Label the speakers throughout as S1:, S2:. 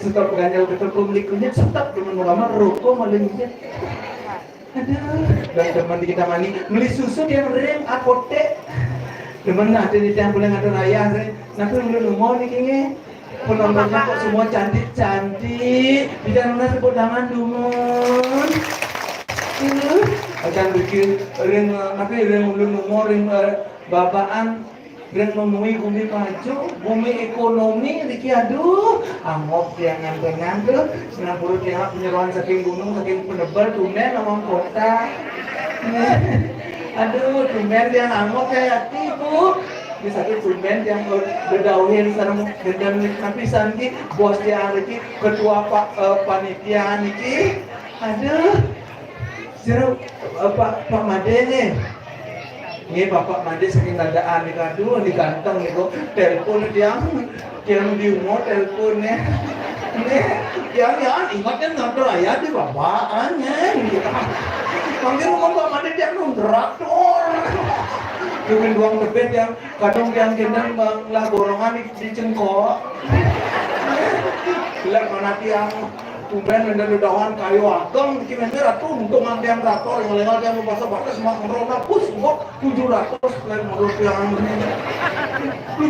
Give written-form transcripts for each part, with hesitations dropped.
S1: Stop ganjal betul publiknya stop dengan ulama rokok malingnya. Aduh, dan teman kita mani beli susu dia rem apotek. Teman ada di yang boleh ngatur ayah re. Nanti belum mau nih kayaknya. Penontonnya kok semua cantik-cantik. Tidak nuna sebut nama dumun. Akan bikin rem tapi rem belum mau rem bapaan. Dan memui bumi maju, bumi ekonomi, Riki aduh, amok yang ngantuk-ngantuk, 90 tiang penyeruan saking gunung, saking penebal, tumen ngomong kota. Aduh, tumen yang amok kayak tipu. Di satu tumen yang berdauhin sareng gendam napisan ki, bos dia Riki, ketua panitia niki. Aduh, siru Pak Made nih. Ini Bapak Mandi saking tandaan di kadu, di kantong nih kok telepon dia di umur teleponnya. Ini yang ingatnya ngantor ayah di bapaknya. Mungkin ngomong Pak Mandi dia traktor. Mungkin doang tebet yang kadang yang gendang lah borongan di cengkok. Bilang mana tiang tumben mendadak dawan kayu ageng bikin merah tuh untuk ngantian traktor yang legal dia mau basah-basah semua merona pus kok 700 lain menurut yang ini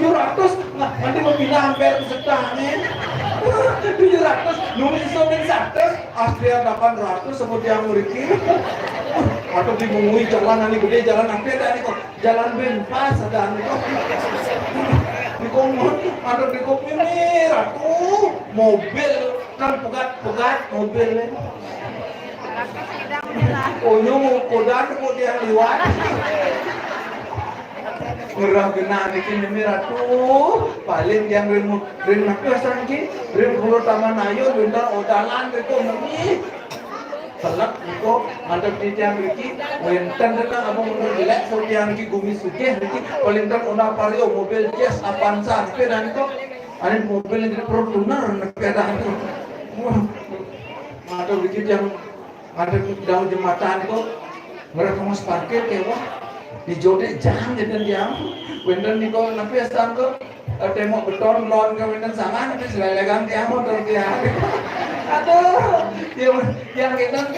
S1: 700 nanti mau pindah hampir setahun 700 nulis somin 100 asli 800 seperti yang Riki atau dimungui jalan nanti gede jalan hampir tadi kok jalan benpas ada nih kok di komod ada di kopi merah tuh mobil kan pegat mobilnya. Oh nyung kodan kemudian liwat. Ngerah kena bikin merah tuh. Paling yang rin napiasan ki, rin pulau taman ayo bentar odalan ekonomi. Selak itu mantap di tiang Riki, wenten dengan abang menurut jelek so tiang Riki gumi suke Riki paling ter ona palio mobil jazz Avanza sepeda itu ada mobil yang jadi Fortuner sepeda itu. Ada begitu yang ada daun jembatan itu mereka mau parkir kewa di jodek jangan jadi dia wenden niko napi asal ke tembok beton lon ke wenden sangan tapi selelegan dia motor dia aduh yang kita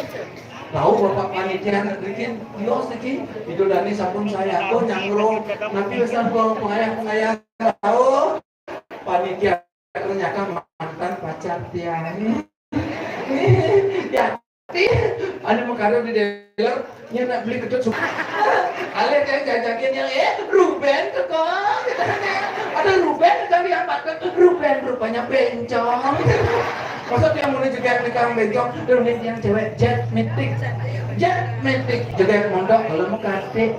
S1: tahu bapak panitia bikin kios ini itu dani sabun saya aku nyangro napi asal ke pengayah tahu panitia ternyata mantan pacar dia ya ada makanan di dealer yang nak beli kecut suka ale yang jajakin yang Ruben kekong ada Ruben kali yang pakai Ruben rupanya bencong maksud yang mulai juga nikah bencong dan yang cewek jet metik juga yang mondok kalau mau kasih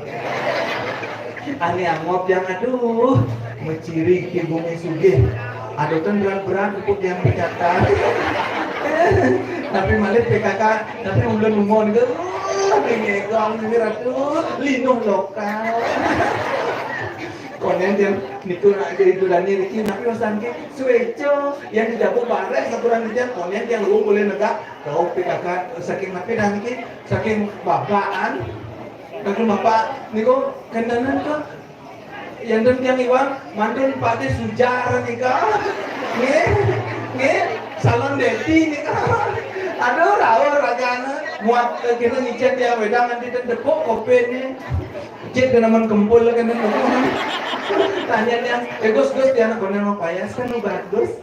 S1: aneh angop yang aduh menciri ibu sugih ada tuh berat untuk yang berkata tapi malah PKK tapi belum mau nih ini gang ini ratu lindung lokal konen yang itu nak jadi itu dan ini tapi masan ke sueco yang tidak bares aturan dia konen yang lu boleh negak kau PKK saking napi dan ini saking bapaan dan bapak niko kendanan tuh yang dan yang iwan mantan pati sujar nih kak nih salon deti nih kak aduh rawur ragana muat kita ngicen dia wedang nanti terdepok kopi nih Cek kenaman kempul kan tanya yang Gus dia anak konen mau payas kan lu bagus.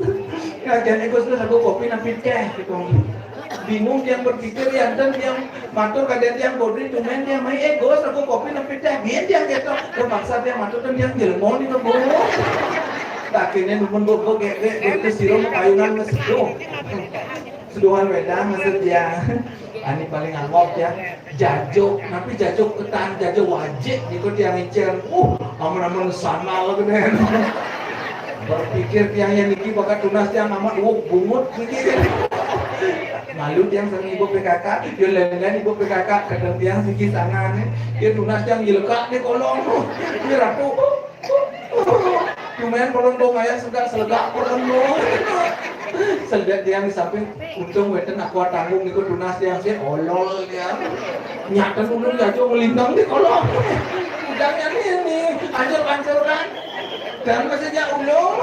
S1: Kajian Gus aku kopi napi teh gitu. Bingung yang berpikir ya dan yang matur kadang yang bodri cuman dia main Gus aku kopi napi teh biar dia gitu. Terpaksa dia matur dan yang jelmon itu bu. Akhirnya numpun bobo gede itu sirum kayunan ngeseduh. Seduhan wedang ngesedia. Ani paling angop ya jajuk, tapi jajuk ketan jajuk wajib ikut yang ngicen. Aman-aman sana lah gede. Berpikir tiangnya niki bakal tunas tiang amat bungut niki. Malu tiang sama ibu PKK, dia lengan ibu PKK kadang tiang segi tangan, dia tunas tiang jilekak nih kolong, dia ratu. Cuman kolong dong ayah sudah selegak kolong dong. Selegak tiang di samping, untung weten aku tanggung ikut tunas tiang sih, olol dia. Nyata ulung jatuh melintang di kolong. Udangnya nih, ancur-ancur kan. Dan masanya ulung.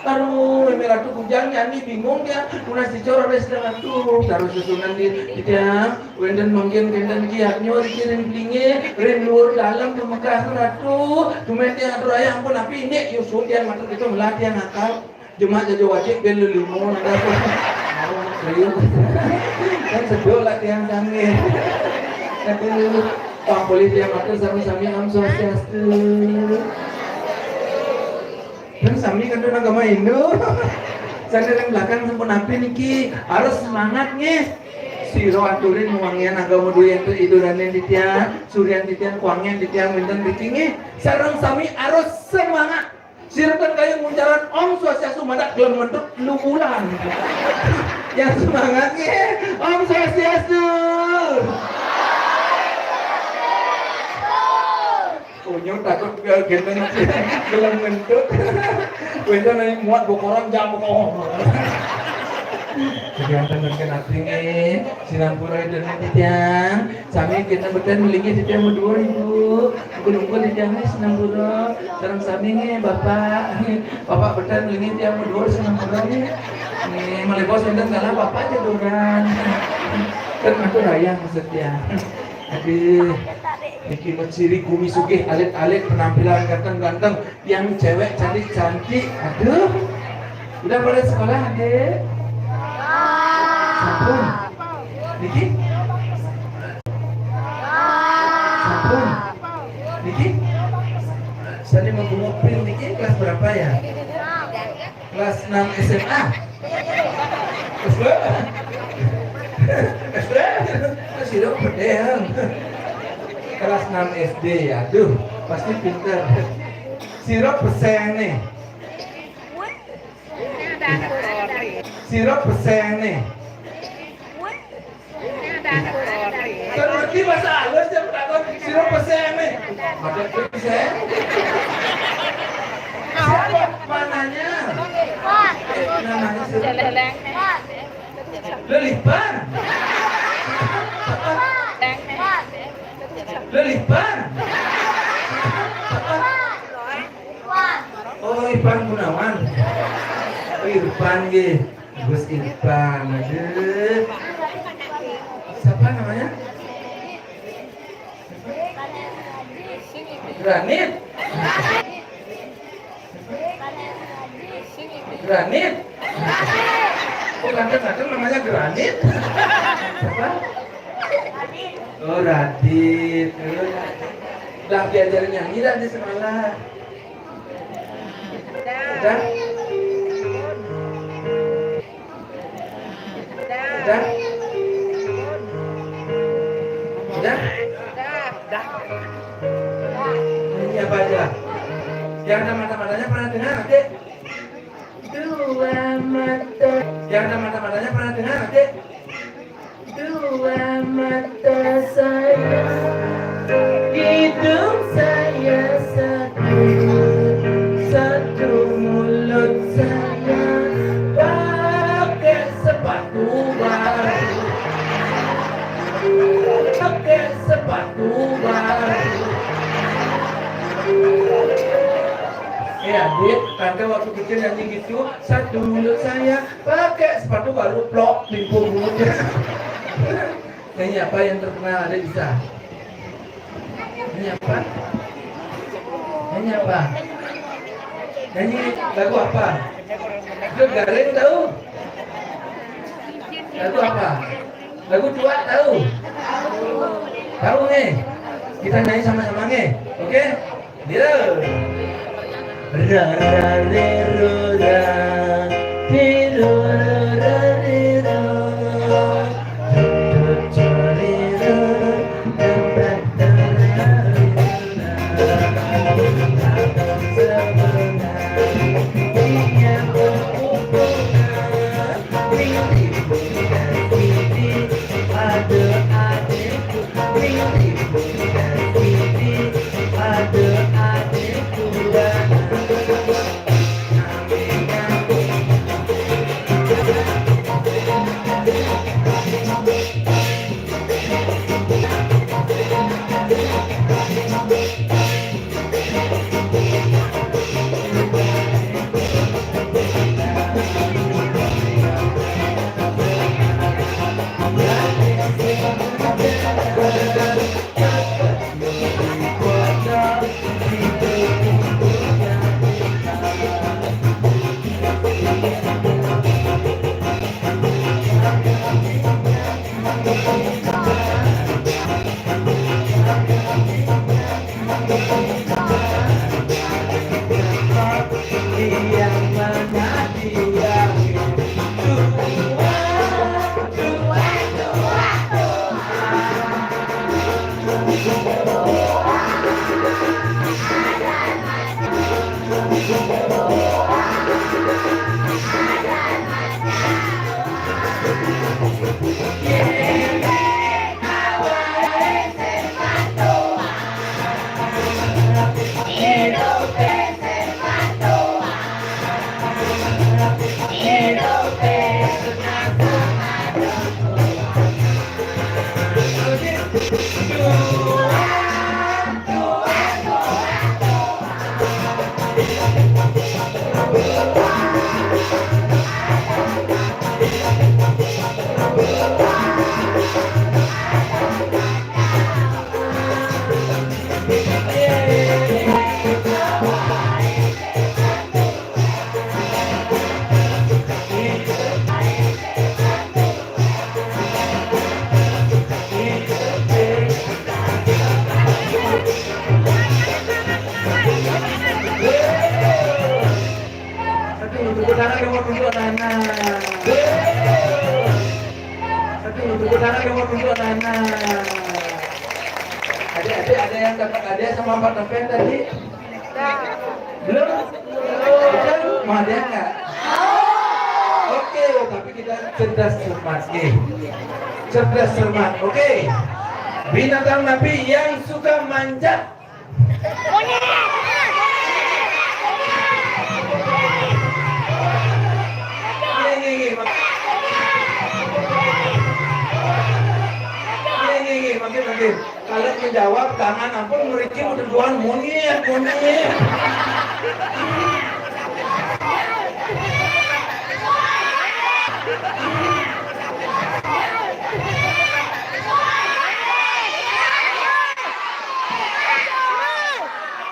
S1: Aduh, merah tuh hujan nyanyi bingung dia, tunas dicor oleh sedang tuh, taruh susunan di dia, wenden mungkin kendan kiatnya dikirim blinge, renur dalam ke Mekah ratu, cuma dia aduh ayah ampun api ini, Yusuf dia matur itu melatih nakal, jemaah jadi wajib beli limo, ada apa? Mau serius, kan sedih lah tiang canggih, tapi Pak Polisi dia matur sami-sami am swastiastu. Dan sami kan udah agama Hindu. Saya yang belakang sampun api niki harus semangatnya. Siro aturin muangnya agama dua itu idoranen di tiang, surian di tiang, kuangnya di tiang, bintang di tinggi. Sarang sami harus semangat. Siro kan kayak muncaran Om Swastiastu madak gelem mentuk lumulan. Yang semangatnya Om Swastiastu. Unyong takut gendeng gelem ngentut. Wenda nang muat bokoran jam kok. Kegiatan dengan atingnya Sinampura itu nanti tiang sami kita berdan melingi di tiang 2000 gunung-gunung di tiang Sinampura sareng sami bapak berdan melingi tiang 2000 Sinampura nih malebos enten kalah bapak aja doran kan aku raya maksudnya aduh Niki ciri Gumi Sugih alit-alit penampilan ganteng-ganteng yang cewek cantik-cantik aduh udah pada sekolah adek sampun Niki sampun Niki saya mau ngomongin Niki kelas berapa ya kelas 6 SMA kelas berapa kelas berapa masih dong pedang kelas 6 SD ya, aduh pasti pinter. Sirop peseng nih. Sirop peseng nih. Terus bahasa halus jam takut sirop peseng nih. Ada peseng. Siapa mananya? Namanya sirop. Lelipan. Lelipan. Oh, Irfan Gunawan. Oh, Irfan ge. Gus Irfan. Aduh. Siapa namanya? Granit. Granit. Oh, kadang-kadang namanya Granit. Siapa? Oh, Radit. Udah diajarin nyanyi dah di sekolah. Udah? Udah? Udah? Nyanyi apa aja? Yang ada mata-matanya pernah dengar, Adik? Dua mata. Yang ada mata-matanya pernah dengar, Adik? Dua mata saya, hidung saya satu mulut saya, pakai sepatu baru, pakai sepatu baru. Adik, tante waktu kecil nyanyi gitu, satu mulut saya, pakai sepatu baru, plok, limpur mulutnya. Nyanyi apa yang terkenal ada bisa? Nyanyi apa? Nyanyi apa? Nyanyi lagu apa? Garing tahu? Lagu apa? Lagu tua tahu? Tahu nih? Kita nyanyi sama-sama nih, oke? Dia. Ra ra re ro ra, re ro ra re ro, do do re ro, do da da ra re tangan nomor untuk Nana. Tepuk tangan nomor untuk Nana. Adik-adik ada yang dapat hadiah sama Pak Noven tadi? Belum? Belum? Mau hadiah nggak? Oke, tapi kita cerdas cermat. Cerdas cermat, oke. Binatang Nabi yang suka manjat. Makin. Kalian menjawab tangan ampun mereka udah buan monyet.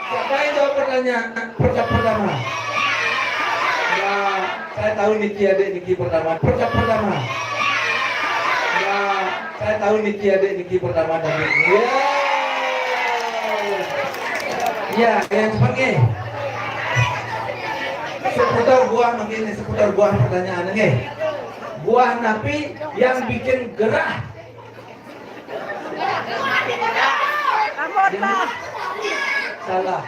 S1: Siapa yang jawab pertanyaan pertama? Ya, saya tahu Niki adik Niki pertama. Pertama. Ya, saya tahu Niki adik Niki pertama tadi. Ya, yang cepat nih. Seputar buah pertanyaan nih. Buah napi yang bikin gerah. Salah.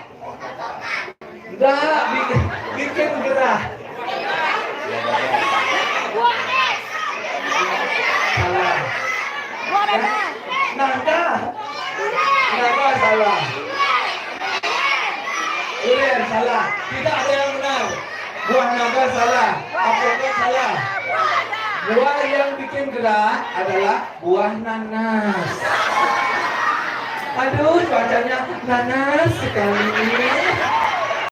S1: Enggak, bikin gerah. Salah. Nangka salah. Durian salah. Tidak ada yang benar. Buah naga salah. Apokat salah. Buah yang bikin gerah adalah buah nanas. Aduh, bacanya nanas sekali.